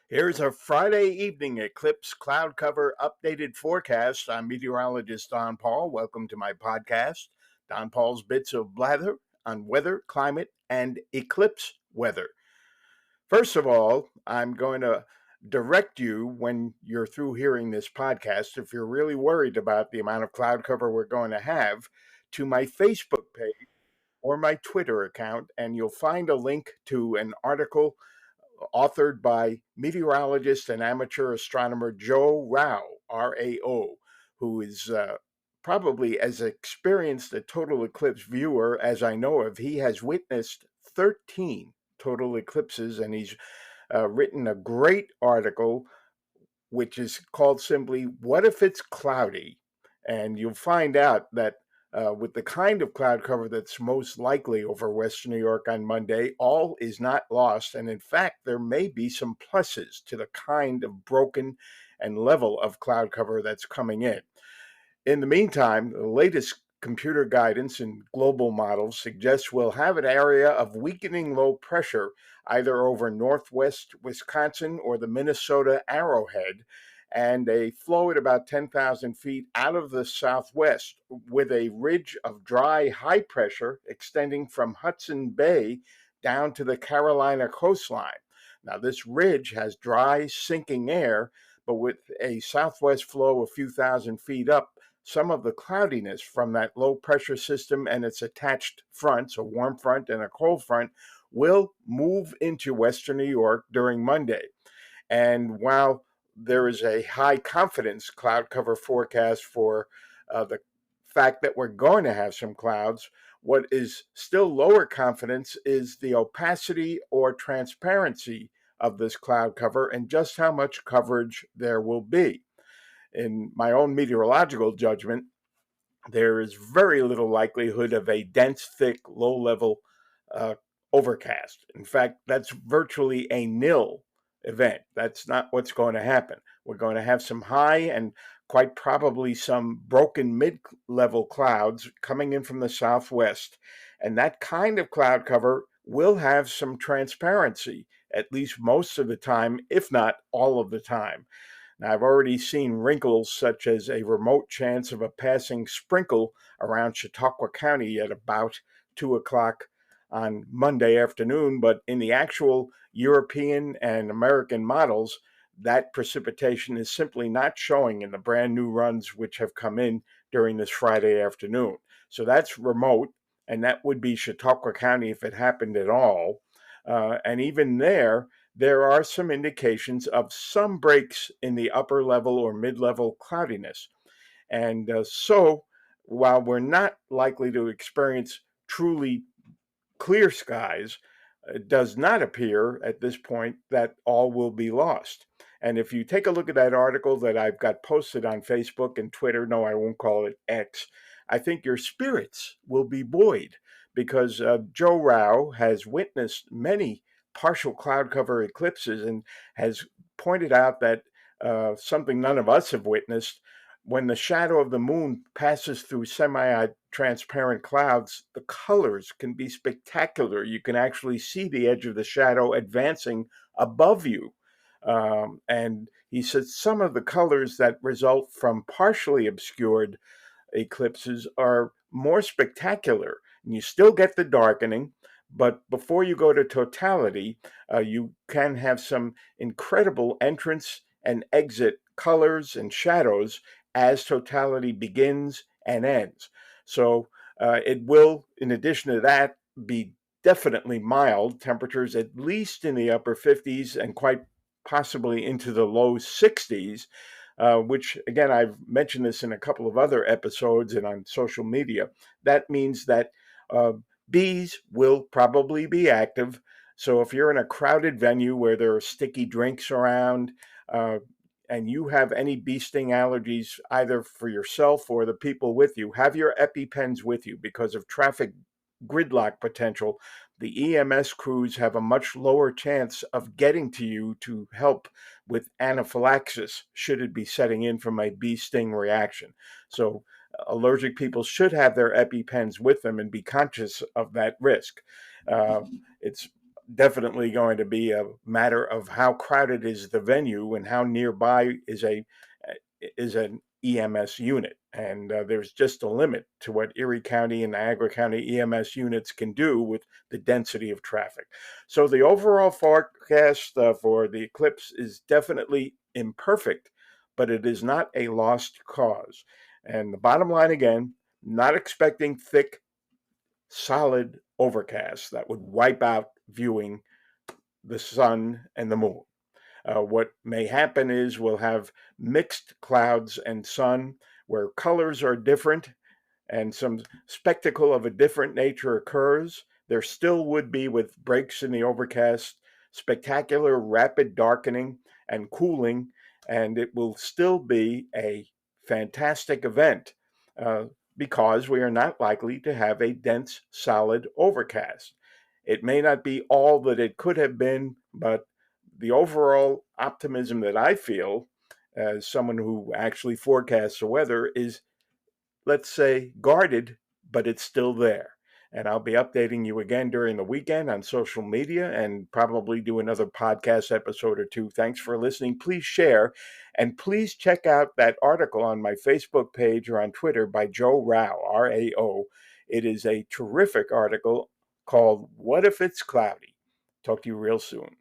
Here's a Friday evening eclipse cloud cover updated forecast. I'm meteorologist Don Paul. Welcome to my podcast, Don Paul's Bits of Blather on weather, climate, and eclipse weather. First of all, I'm going to direct you when you're through hearing this podcast, if you're really worried about the amount of cloud cover we're going to have, to my Facebook page or my Twitter account, and you'll find a link to an article authored by meteorologist and amateur astronomer Joe Rao, RAO, who is probably as experienced a total eclipse viewer as I know of. He has witnessed 13 total eclipses, and he's written a great article which is called simply What If It's Cloudy? And you'll find out that with the kind of cloud cover that's most likely over Western New York on Monday, all is not lost. And in fact, there may be some pluses to the kind of broken and level of cloud cover that's coming in. In the meantime, the latest computer guidance and global models suggest we'll have an area of weakening low pressure either over northwest Wisconsin or the Minnesota Arrowhead, and a flow at about 10,000 feet out of the southwest with a ridge of dry high pressure extending from Hudson Bay down to the Carolina coastline. Now, this ridge has dry, sinking air, but with a southwest flow a few thousand feet up, some of the cloudiness from that low pressure system and its attached fronts, a warm front and a cold front, will move into Western New York during Monday. And while there is a high confidence cloud cover forecast for the fact that we're going to have some clouds, what is still lower confidence is the opacity or transparency of this cloud cover and just how much coverage there will be. In my own meteorological judgment, there is very little likelihood of a dense, thick, low level uh, overcast. In fact, that's virtually a nil event. That's not what's going to happen. We're going to have some high and quite probably some broken mid level clouds coming in from the southwest. And that kind of cloud cover will have some transparency, at least most of the time, if not all of the time. Now, I've already seen wrinkles such as a remote chance of a passing sprinkle around Chautauqua County at about 2 o'clock on Monday afternoon, but in the actual European and American models, that precipitation is simply not showing in the brand new runs which have come in during this Friday afternoon. So that's remote, and that would be Chautauqua County if it happened at all. And even there are some indications of some breaks in the upper level or mid level cloudiness. And so, while we're not likely to experience truly clear skies, it does not appear at this point that all will be lost. And if you take a look at that article that I've got posted on Facebook and Twitter, no, I won't call it X, I think your spirits will be buoyed because Joe Rao has witnessed many partial cloud cover eclipses and has pointed out that something none of us have witnessed when the shadow of the moon passes through semi-transparent clouds, the colors can be spectacular. You can actually see the edge of the shadow advancing above you. And he said some of the colors that result from partially obscured eclipses are more spectacular. And you still get the darkening, but before you go to totality, you can have some incredible entrance and exit colors and shadows as totality begins and ends. So it will, in addition to that, be definitely mild temperatures, at least in the upper 50s and quite possibly into the low 60s, which, again, I've mentioned this in a couple of other episodes and on social media. That means that uh, bees will probably be active. So if you're in a crowded venue where there are sticky drinks around, uh, and you have any bee sting allergies, either for yourself or the people with you, have your EpiPens with you because of traffic gridlock potential. The EMS crews have a much lower chance of getting to you to help with anaphylaxis should it be setting in from a bee sting reaction. So allergic people should have their EpiPens with them and be conscious of that risk. It's definitely going to be a matter of how crowded is the venue and how nearby is an EMS unit. And there's just a limit to what Erie County and Niagara County EMS units can do with the density of traffic. So the overall forecast for the eclipse is definitely imperfect, but it is not a lost cause. And the bottom line again, not expecting thick, solid overcast that would wipe out viewing the sun and the moon. What may happen is we'll have mixed clouds and sun where colors are different and some spectacle of a different nature occurs. There still would be, with breaks in the overcast, spectacular rapid darkening and cooling, and it will still be a fantastic event uh, because we are not likely to have a dense, solid overcast. It may not be all that it could have been, but the overall optimism that I feel as someone who actually forecasts the weather is, let's say, guarded, but it's still there. And I'll be updating you again during the weekend on social media and probably do another podcast episode or two. Thanks for listening. Please share and please check out that article on my Facebook page or on Twitter by Joe Rao, RAO. It is a terrific article called What If It's Cloudy? Talk to you real soon.